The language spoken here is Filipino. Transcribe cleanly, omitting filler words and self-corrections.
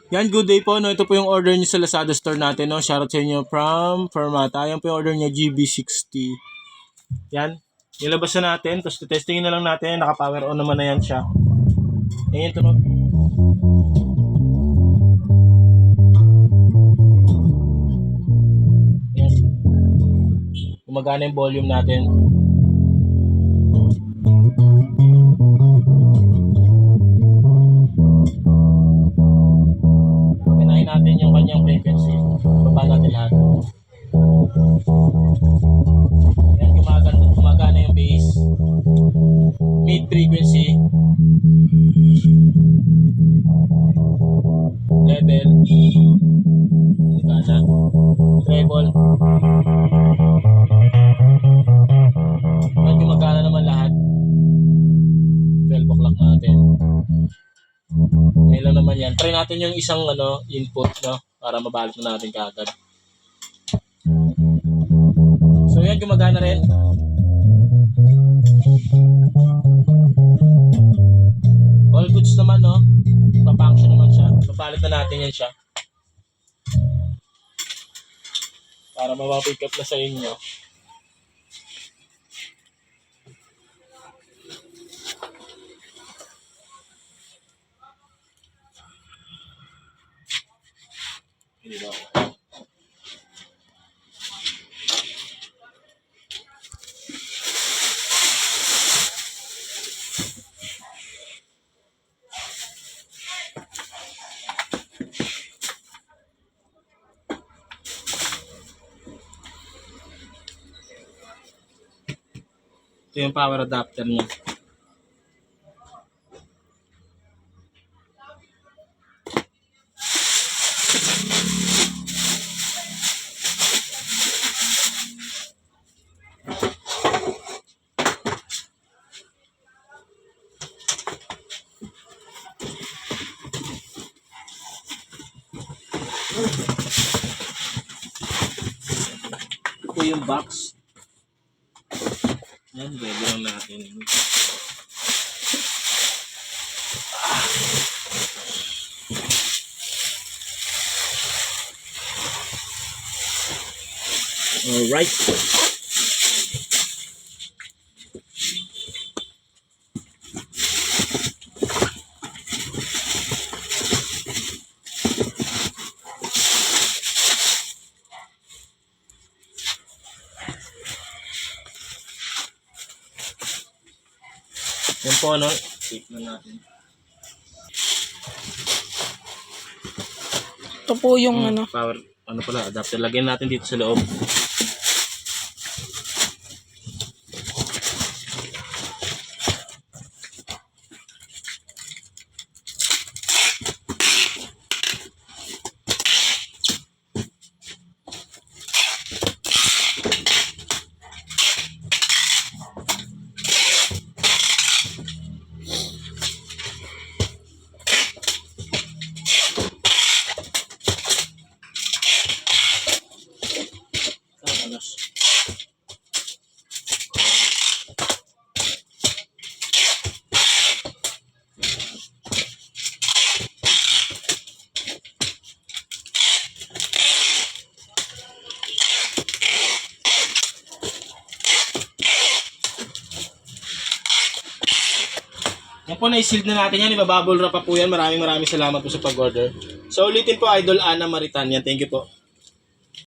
Yan, good day po. No? Ito po yung order niyo sa Lazada store natin. No? Shoutout sa inyo from Fermata. Yan po yung order niya, GB60. Yan. Nilabas na natin. Tapos testingin na lang natin. Naka-power on naman na yan siya. Ayan, tunog. Yan. Gumagana yung volume natin. Pagkanahin natin yung kanyang frequency. Baba natin lahat. Yan, gumagana yung bass. Mid frequency. Level. Gumagana. Treble. Yan, gumagana naman lahat. 12 o'clock natin. Ngayon lang naman yan. Try natin yung isang input, no? Para mabalik na natin kaagad. So yan, gumagana rin. All goods naman, no? Pa-function naman siya. Papalit na natin yan siya. Para mapapick up na sa inyo. Hindi ba? Ito yung power adapter niya. Ito yung box. Yan, ready lang natin. Alright. Yan po, no? Take na natin. Ito po yung power, adapter. Lagyan natin dito sa loob. Yan po, na-sealed na natin yan. Ibabubble wrap pa po yan. Maraming salamat po sa pag-order. So, ulitin po, Idol Ana Maritan. Yan, thank you po.